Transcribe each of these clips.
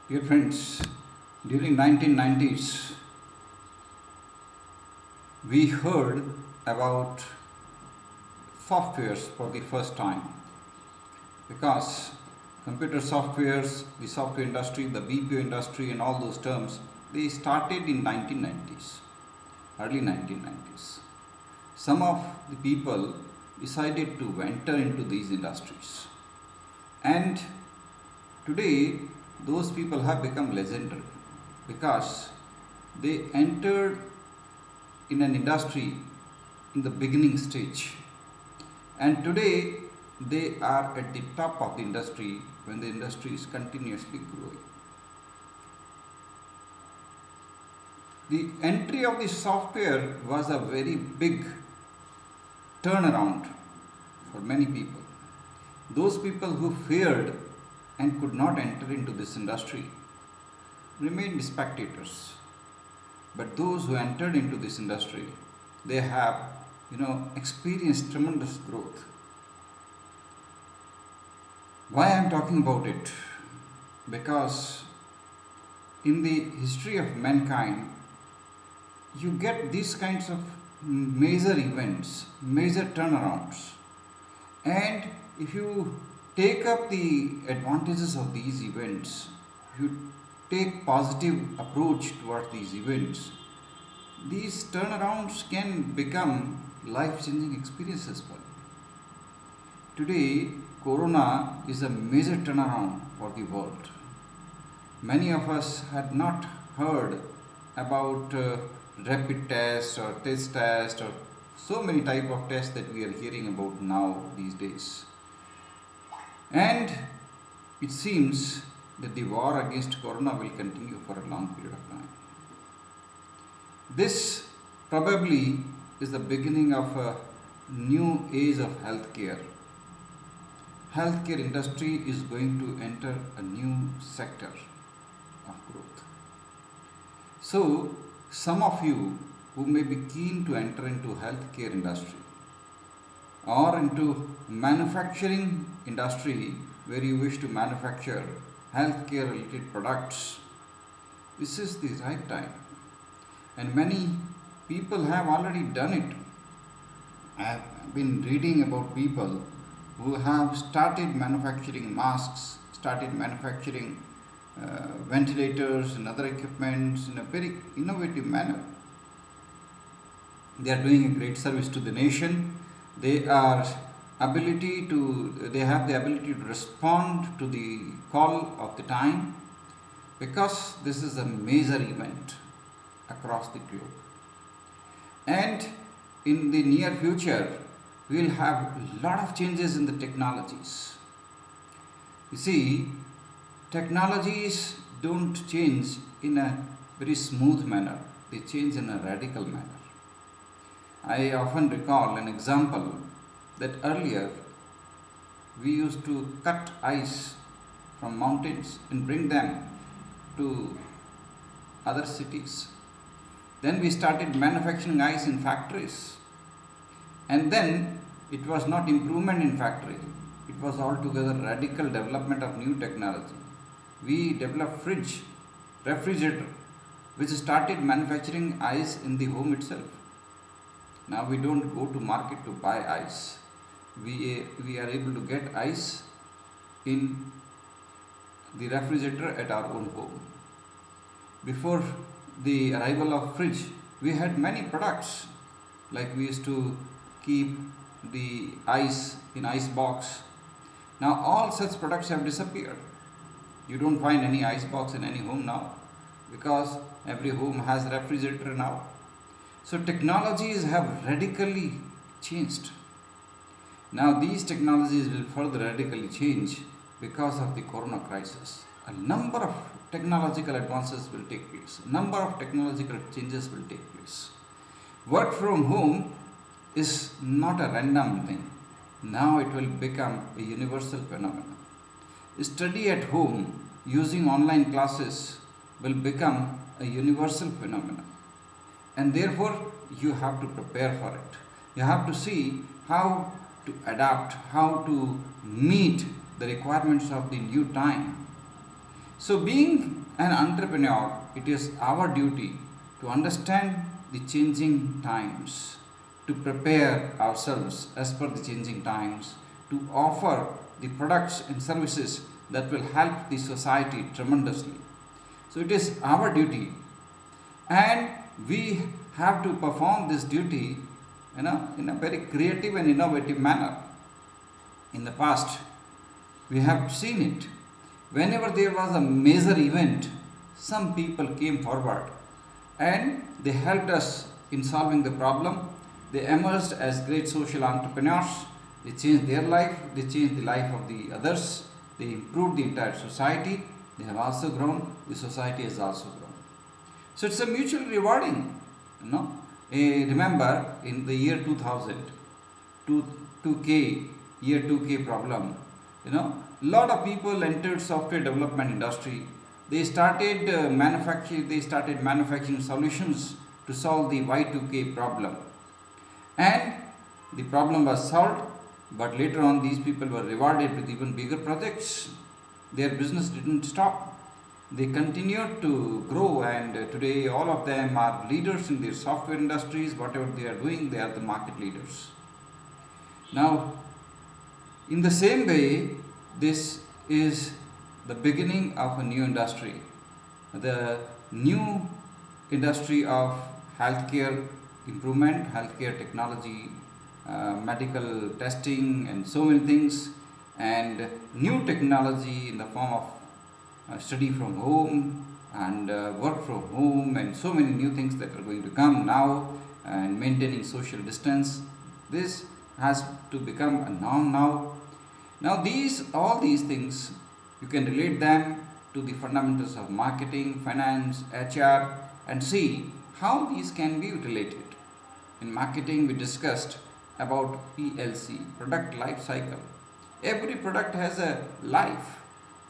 Dear friends, during 1990s, we heard about softwares for the first time because computer softwares, the software industry, the BPO industry and all those terms, they started in 1990s, early 1990s. Some of the people decided to enter into these industries, and today those people have become legendary because they entered in an industry in the beginning stage, and today they are at the top of the industry when the industry is continuously growing. The entry of the software was a very big turnaround for many people. Those people who feared and could not enter into this industry remained spectators. But those who entered into this industry, they have, experienced tremendous growth. Why I am talking about it? Because in the history of mankind, you get these kinds of major events, major turnarounds. And if you take up the advantages of these events, if you take positive approach towards these events, these turnarounds can become life-changing experiences for you. Today, Corona is a major turnaround for the world. Many of us had not heard about rapid test or test or so many type of tests that we are hearing about now these days. And it seems that the war against Corona will continue for a long period of time. This probably is the beginning of a new age of healthcare. Healthcare industry is going to enter a new sector of growth. So, some of you who may be keen to enter into healthcare industry or into manufacturing industry where you wish to manufacture healthcare related products, this is the right time. And many people have already done it. I have been reading about people who have started manufacturing masks, started manufacturing ventilators and other equipments in a very innovative manner. They are doing a great service to the nation. They have the ability to respond to the call of the time because this is a major event across the globe. And in the near future, we will have a lot of changes in the technologies. You see, technologies don't change in a very smooth manner, they change in a radical manner. I often recall an example that earlier we used to cut ice from mountains and bring them to other cities. Then we started manufacturing ice in factories. And then it was not improvement in factory, it was altogether radical development of new technology. We developed refrigerator, which started manufacturing ice in the home itself. Now we don't go to market to buy ice. We are able to get ice in the refrigerator at our own home. Before the arrival of fridge, we had many products, like we used to keep the ice in ice box. Now all such products have disappeared. You don't find any ice box in any home now because every home has refrigerator now. So technologies have radically changed. Now these technologies will further radically change because of the corona crisis. A number of technological advances will take place. A number of technological changes will take place. Work from home is not a random thing. Now it will become a universal phenomenon. Study at home using online classes will become a universal phenomenon. And therefore, you have to prepare for it. You have to see how to adapt, how to meet the requirements of the new time. So, being an entrepreneur, it is our duty to understand the changing times, to prepare ourselves as per the changing times, to offer the products and services that will help the society tremendously. So, it is our duty, and we have to perform this duty in a very creative and innovative manner. In the past, we have seen it. Whenever there was a major event, some people came forward and they helped us in solving the problem. They emerged as great social entrepreneurs. They changed their life, they changed the life of the others, they improved the entire society. They have also grown, the society has also grown. So it's a mutually rewarding, you know. Remember in the year 2000, 2K, year 2K problem, lot of people entered software development industry. They started manufacturing solutions to solve the Y2K problem, and the problem was solved. But later on, these people were rewarded with even bigger projects. Their business didn't stop. They continued to grow, and today all of them are leaders in their software industries. Whatever they are doing, they are the market leaders. Now, in the same way, this is the beginning of a new industry, the new industry of healthcare improvement, healthcare technology, medical testing, and so many things, and new technology in the form of study from home and work from home, and so many new things that are going to come now, and maintaining social distance. This has to become a norm now. Now, all these things, you can relate them to the fundamentals of marketing, finance, HR, and see how these can be related. In marketing, we discussed about PLC, product life cycle. Every product has a life,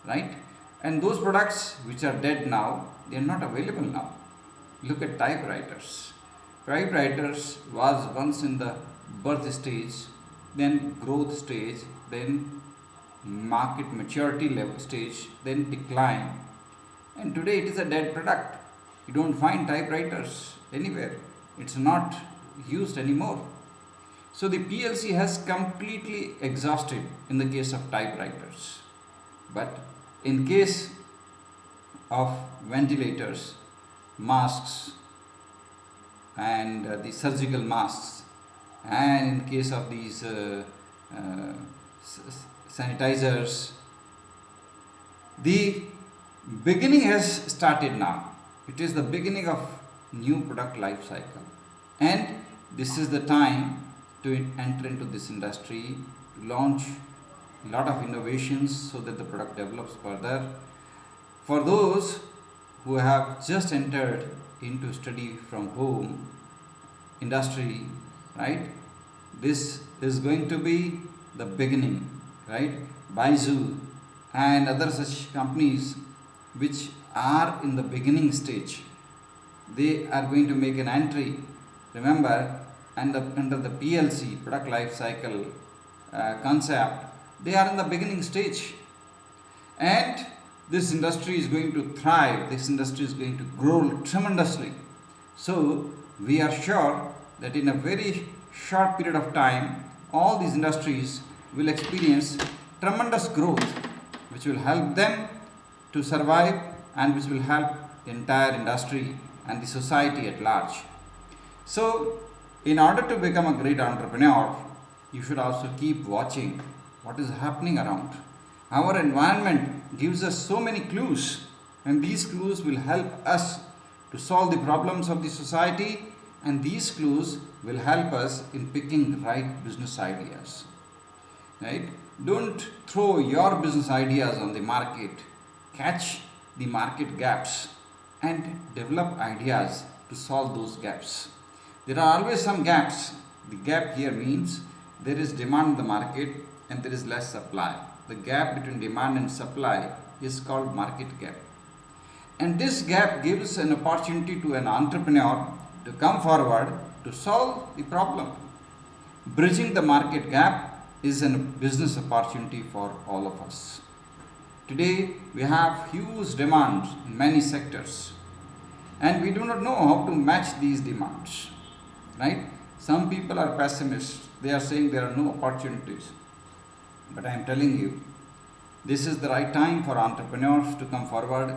right? And those products which are dead now, they are not available now. Look at typewriters. Typewriters was once in the birth stage, then growth stage, then market maturity level stage, then decline, and today it is a dead product. You don't find typewriters anywhere. It's not used anymore. So the PLC has completely exhausted in the case of typewriters. But in case of ventilators, masks, and the surgical masks, and in case of these sanitizers, the beginning has started now. It is the beginning of new product life cycle, and this is the time to enter into this industry, to launch a lot of innovations so that the product develops further. For those who have just entered into study from home industry, right, this is going to be the beginning, right? Baizu and other such companies which are in the beginning stage, they are going to make an entry. Remember, under the PLC, product life cycle concept, they are in the beginning stage, and this industry is going to thrive. This industry is going to grow tremendously. So we are sure that in a very short period of time, all these industries will experience tremendous growth, which will help them to survive and which will help the entire industry and the society at large. So, in order to become a great entrepreneur, you should also keep watching what is happening around. Our environment gives us so many clues, and these clues will help us to solve the problems of the society, and these clues will help us in picking the right business ideas. Right? Don't throw your business ideas on the market. Catch the market gaps and develop ideas to solve those gaps. There are always some gaps. The gap here means there is demand in the market and there is less supply. The gap between demand and supply is called market gap. And this gap gives an opportunity to an entrepreneur to come forward to solve the problem. Bridging the market gap is a business opportunity for all of us. Today we have huge demands in many sectors, and we do not know how to match these demands, right? Some people are pessimists, they are saying there are no opportunities. But I am telling you, this is the right time for entrepreneurs to come forward,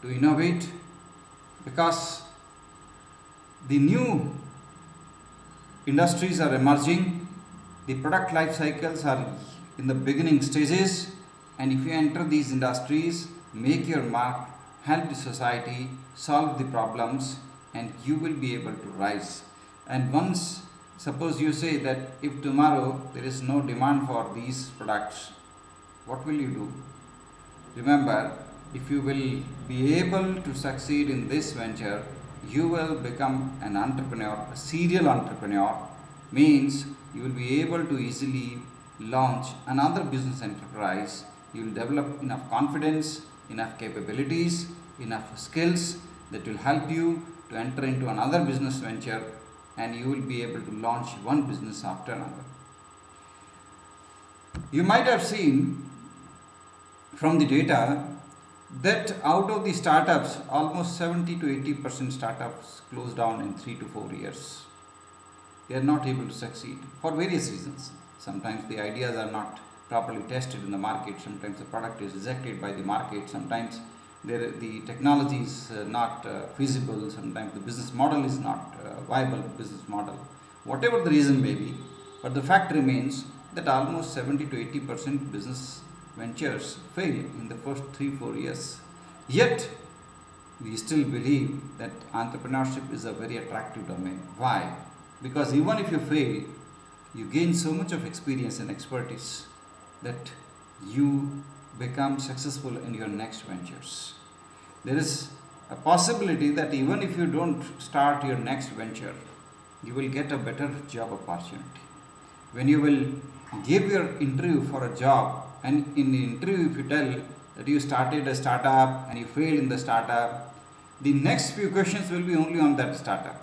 to innovate, because the new industries are emerging, the product life cycles are in the beginning stages, and if you enter these industries, make your mark, help the society, solve the problems, and you will be able to rise. And once, suppose you say that if tomorrow there is no demand for these products, what will you do? Remember, if you will be able to succeed in this venture, you will become an entrepreneur, a serial entrepreneur, means you will be able to easily launch another business enterprise. You will develop enough confidence, enough capabilities, enough skills that will help you to enter into another business venture, and you will be able to launch one business after another. You might have seen from the data that out of the startups, almost 70 to 80% startups close down in 3 to 4 years. They are not able to succeed for various reasons. Sometimes the ideas are not properly tested in the market, sometimes the product is rejected by the market, sometimes the technology is not feasible, sometimes the business model is not viable business model. Whatever the reason may be, but the fact remains that almost 70 to 80% business ventures fail in the first 3-4 years. Yet, we still believe that entrepreneurship is a very attractive domain. Why? Because even if you fail, you gain so much of experience and expertise that you become successful in your next ventures. There is a possibility that even if you don't start your next venture, you will get a better job opportunity. When you will give your interview for a job, and in the interview if you tell that you started a startup and you failed in the startup, the next few questions will be only on that startup,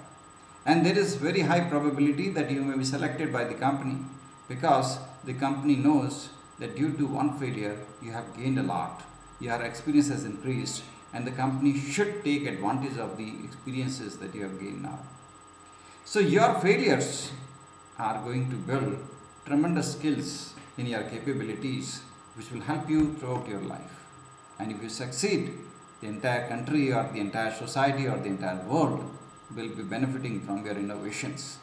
and there is very high probability that you may be selected by the company, because the company knows that due to one failure you have gained a lot, your experience has increased, and the company should take advantage of the experiences that you have gained now. So your failures are going to build tremendous skills in your capabilities, which will help you throughout your life. And if you succeed, the entire country or the entire society or the entire world will be benefiting from your innovations.